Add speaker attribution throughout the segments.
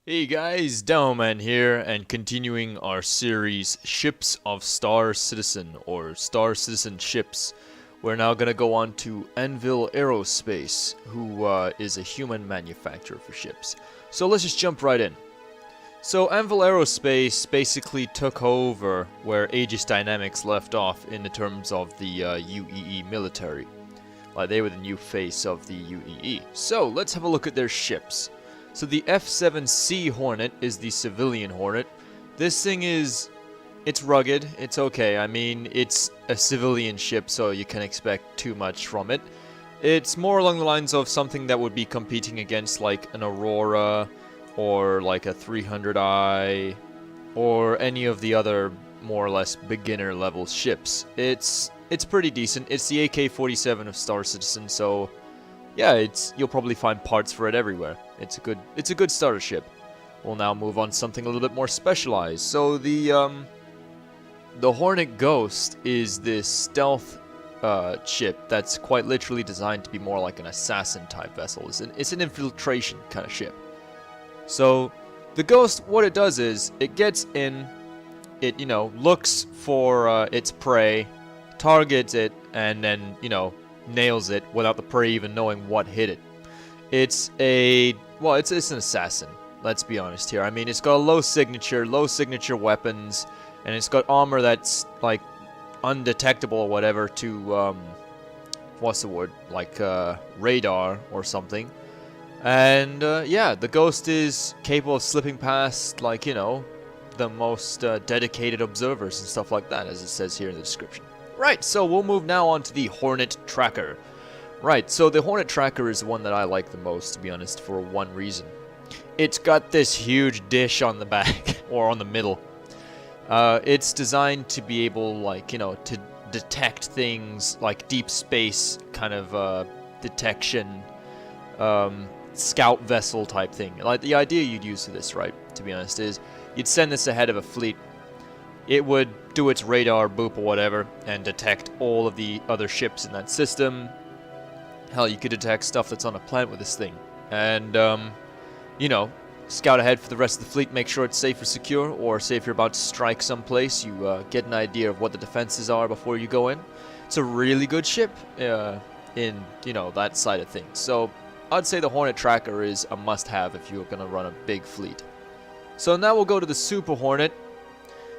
Speaker 1: Hey guys, Dowman here, and continuing our series Ships of Star Citizen, or Star Citizen Ships. We're now gonna go on to Anvil Aerospace, who is a human manufacturer for ships. So let's just jump right in. So Anvil Aerospace basically took over where Aegis Dynamics left off in the terms of the UEE military. Like, they were the new face of the UEE. So let's have a look at their ships. So the F7c Hornet is the civilian Hornet. This thing it's rugged, it's okay. I mean, it's a civilian ship, so you can expect too much from it. It's more along the lines of something that would be competing against like an Aurora, or like a 300i, or any of the other more or less beginner level ships. It's pretty decent. It's the AK-47 of Star Citizen, so yeah, you'll probably find parts for it everywhere. It's a good starter ship. We'll now move on to something a little bit more specialized. So the Hornet Ghost is this stealth ship that's quite literally designed to be more like an assassin type vessel. It's an infiltration kind of ship. So the Ghost, what it does is it gets in, it looks for its prey, targets it, and then nails it without the prey even knowing what hit it. It's an assassin, let's be honest here. I mean, it's got a low signature weapons, and it's got armor that's like undetectable or whatever to what's the word, like radar or something. And yeah, the Ghost is capable of slipping past, like, the most dedicated observers and stuff like that, as it says here in the description. Right, so we'll move now on to the Hornet Tracker. Right, so the Hornet Tracker is the one that I like the most, to be honest, for one reason. It's got this huge dish on the back, or on the middle. It's designed to be able, like, to detect things like deep space kind of detection, scout vessel type thing. Like, the idea you'd use for this, right, to be honest, is you'd send this ahead of a fleet. It would do its radar boop or whatever and detect all of the other ships in that system. Hell, you could detect stuff that's on a planet with this thing. And, scout ahead for the rest of the fleet, make sure it's safe or secure, or say if you're about to strike someplace, you get an idea of what the defenses are before you go in. It's a really good ship in, that side of things. So, I'd say the Hornet Tracker is a must-have if you're going to run a big fleet. So now we'll go to the Super Hornet.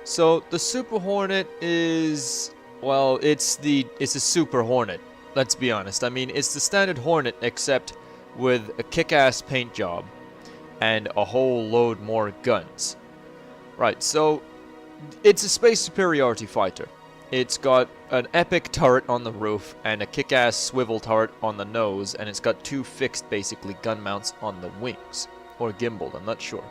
Speaker 1: So the Super Hornet is, well, it's a Super Hornet. Let's be honest. I mean, it's the standard Hornet except with a kick-ass paint job and a whole load more guns. Right, so it's a space superiority fighter. It's got an epic turret on the roof and a kick-ass swivel turret on the nose, and it's got two fixed, basically, gun mounts on the wings. Or gimbaled, I'm not sure.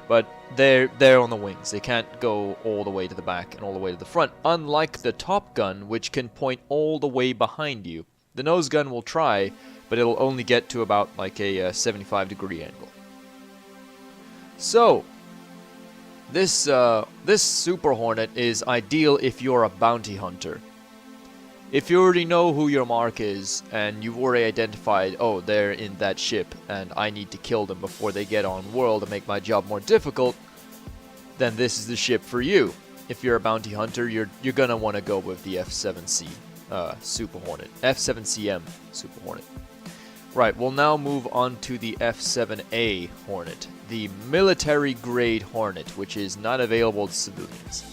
Speaker 1: But they're on the wings. They can't go all the way to the back and all the way to the front, unlike the top gun, which can point all the way behind you. The nose gun will try, but it'll only get to about like a 75-degree angle. So this Super Hornet is ideal if you're a bounty hunter. If you already know who your mark is, and you've already identified, oh, they're in that ship, and I need to kill them before they get on world and make my job more difficult, then this is the ship for you. If you're a bounty hunter, you're gonna want to go with the F7c Super Hornet. F7cm Super Hornet. Right, we'll now move on to the F7a Hornet, the military-grade Hornet, which is not available to civilians.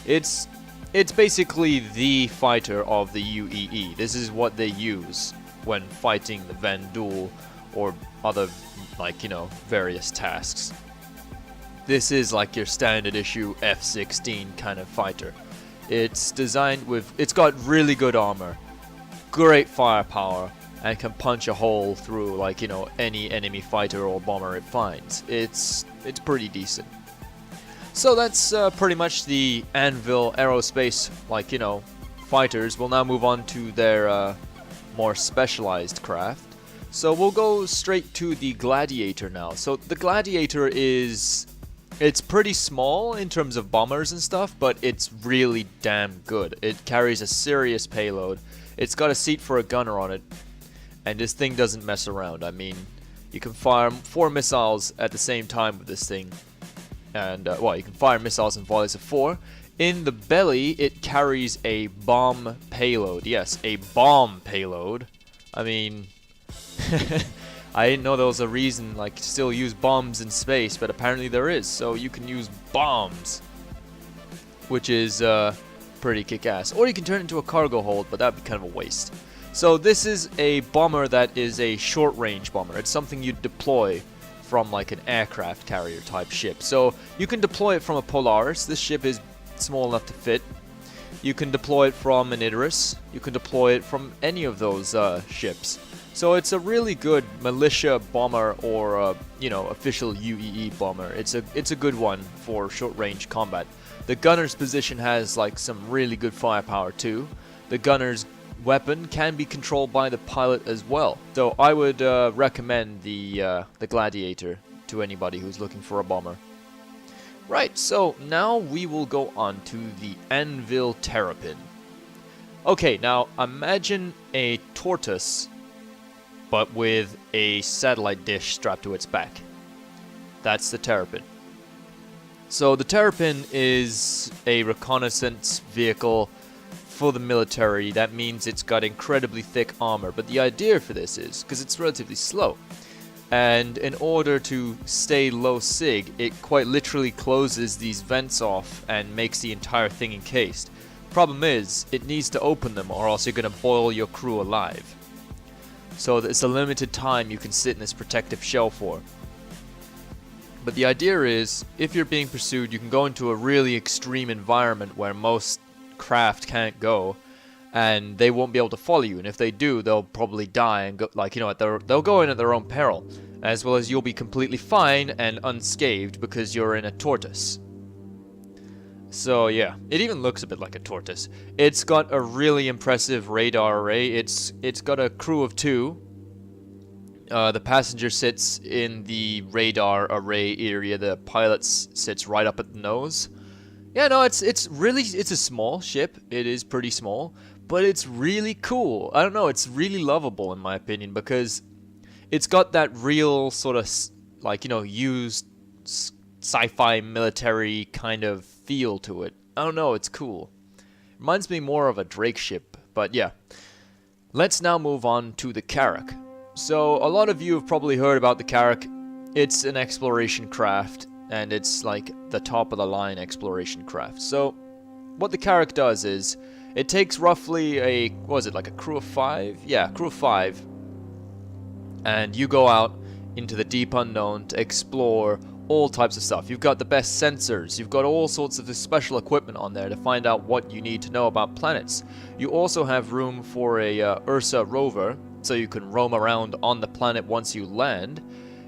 Speaker 1: It's basically the fighter of the UEE. This is what they use when fighting the Vandal or other, like, various tasks. This is like your standard issue F-16 kind of fighter. It's designed with, it's got really good armor, great firepower, and can punch a hole through, like, any enemy fighter or bomber it finds. It's pretty decent. So that's pretty much the Anvil Aerospace, like, fighters. We'll now move on to their more specialized craft. So we'll go straight to the Gladiator now. So the Gladiator it's pretty small in terms of bombers and stuff, but it's really damn good. It carries a serious payload. It's got a seat for a gunner on it, and this thing doesn't mess around. I mean, You can fire 4 missiles at the same time with this thing. And, well, you can fire missiles in volleys of 4. In the belly, it carries a bomb payload. Yes, a bomb payload. I mean, I didn't know there was a reason, like, to still use bombs in space, but apparently there is. So you can use bombs, which is pretty kick-ass. Or you can turn it into a cargo hold, but that'd be kind of a waste. So this is a bomber that is a short-range bomber. It's something you deploy from like an aircraft carrier type ship. So you can deploy it from a Polaris. This ship is small enough to fit. You can deploy it from an Idris. You can deploy it from any of those ships. So it's a really good militia bomber or you know, official UEE bomber. It's a good one for short-range combat. The gunner's position has like some really good firepower too. The gunner's weapon can be controlled by the pilot as well. So I would recommend the Gladiator to anybody who's looking for a bomber. Right, so now we will go on to the Anvil Terrapin. Okay, now imagine a tortoise, but with a satellite dish strapped to its back. That's the Terrapin. So the Terrapin is a reconnaissance vehicle for the military. That means it's got incredibly thick armor, but the idea for this is, because it's relatively slow, and in order to stay low sig, it quite literally closes these vents off and makes the entire thing encased. Problem is, it needs to open them or else you're going to boil your crew alive. So it's a limited time you can sit in this protective shell for. But the idea is, if you're being pursued, you can go into a really extreme environment where most craft can't go, and they won't be able to follow you, and if they do, they'll probably die and go, like, you know, they'll go in at their own peril, as well as you'll be completely fine and unscathed because you're in a tortoise. So yeah, it even looks a bit like a tortoise. It's got a really impressive radar array. It's got a crew of 2. The passenger sits in the radar array area. The pilot sits right up at the nose. Yeah, no, it's a small ship. It is pretty small, but it's really cool. I don't know, it's really lovable in my opinion because it's got that real sort of like, you know, used sci-fi military kind of feel to it. I don't know, it's cool. Reminds me more of a Drake ship, but yeah. Let's now move on to the Carrack. So a lot of you have probably heard about the Carrack. It's an exploration craft, and it's like the top of the line exploration craft. So what the Carrack does is it takes roughly a, what was it, like a crew of 5? Yeah, crew of 5. And you go out into the deep unknown to explore all types of stuff. You've got the best sensors. You've got all sorts of special equipment on there to find out what you need to know about planets. You also have room for a Ursa Rover, so you can roam around on the planet once you land.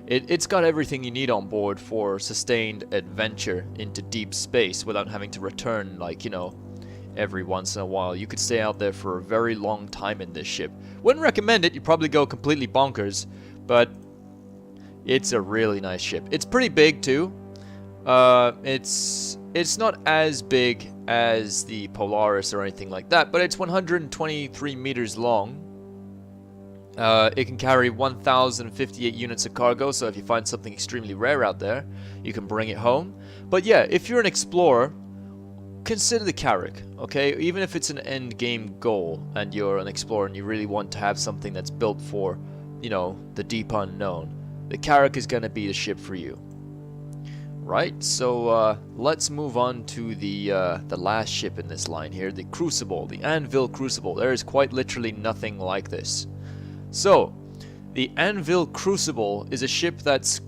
Speaker 1: It's got everything you need on board for sustained adventure into deep space without having to return, like, you know, every once in a while. You could stay out there for a very long time in this ship. Wouldn't recommend it. You'd probably go completely bonkers, but it's a really nice ship. It's pretty big too. It's not as big as the Polaris or anything like that, but it's 123 meters long. It can carry 1,058 units of cargo, so if you find something extremely rare out there, you can bring it home. But yeah, if you're an explorer, consider the Carrack, okay? Even if it's an end game goal and you're an explorer and you really want to have something that's built for, you know, the deep unknown, the Carrack is going to be the ship for you. Right, so let's move on to the last ship in this line here, the Crucible, the Anvil Crucible. There is quite literally nothing like this. So, the Anvil Crucible is a ship that's,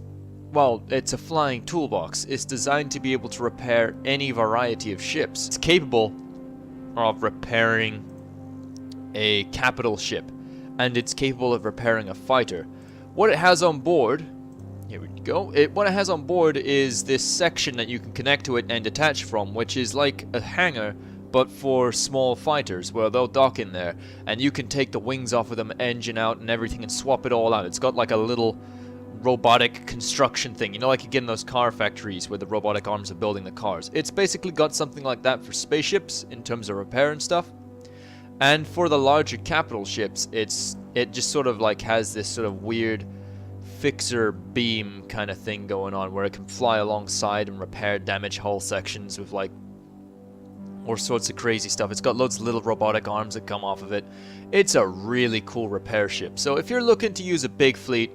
Speaker 1: well, it's a flying toolbox. It's designed to be able to repair any variety of ships. It's capable of repairing a capital ship, and it's capable of repairing a fighter. What it has on board, here we go, what it has on board is this section that you can connect to it and detach from, which is like a hangar, but for small fighters, where they'll dock in there, and you can take the wings off of them, engine out and everything, and swap it all out. It's got like a little robotic construction thing, you know, like you get in those car factories where the robotic arms are building the cars. It's basically got something like that for spaceships in terms of repair and stuff. And for the larger capital ships, it just sort of like has this sort of weird fixer beam kind of thing going on, where it can fly alongside and repair damaged hull sections with like all sorts of crazy stuff. It's got loads of little robotic arms that come off of it. It's a really cool repair ship. So if you're looking to use a big fleet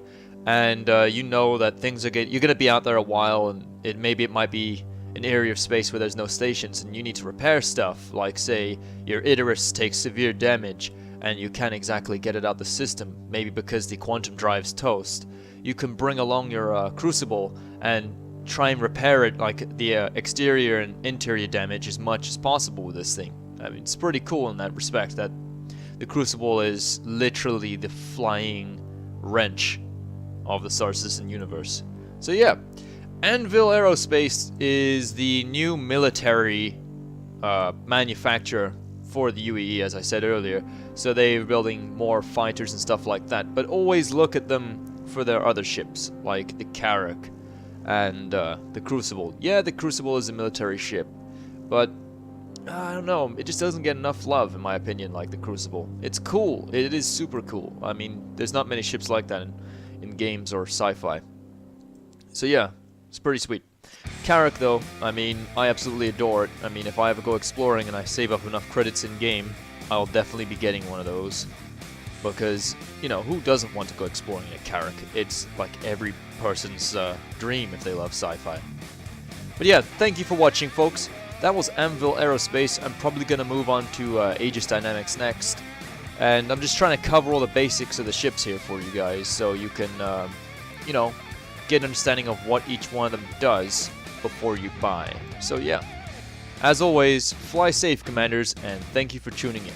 Speaker 1: and you know that things are you're going to be out there a while, and maybe it might be an area of space where there's no stations and you need to repair stuff, like say your Icarus takes severe damage and you can't exactly get it out the system, maybe because the quantum drive's toast, you can bring along your Crucible and try and repair it, like the exterior and interior damage, as much as possible with this thing. I mean, it's pretty cool in that respect, that the Crucible is literally the flying wrench of the Star Citizen universe. So yeah, Anvil Aerospace is the new military manufacturer for the UAE, as I said earlier. So they're building more fighters and stuff like that. But always look at them for their other ships, like the Carrack and the Crucible. Yeah, the Crucible is a military ship, but I don't know, it just doesn't get enough love in my opinion, like the Crucible. It's cool, it is super cool. I mean, there's not many ships like that in games or sci-fi. So yeah, it's pretty sweet. Carrack though, I mean, I absolutely adore it. I mean, if I ever go exploring and I save up enough credits in game, I'll definitely be getting one of those. Because, you know, who doesn't want to go exploring a Carrack? It's like every person's dream if they love sci-fi. But yeah, thank you for watching, folks. That was Anvil Aerospace. I'm probably going to move on to Aegis Dynamics next. And I'm just trying to cover all the basics of the ships here for you guys, so you can, you know, get an understanding of what each one of them does before you buy. So yeah, as always, fly safe, Commanders, and thank you for tuning in.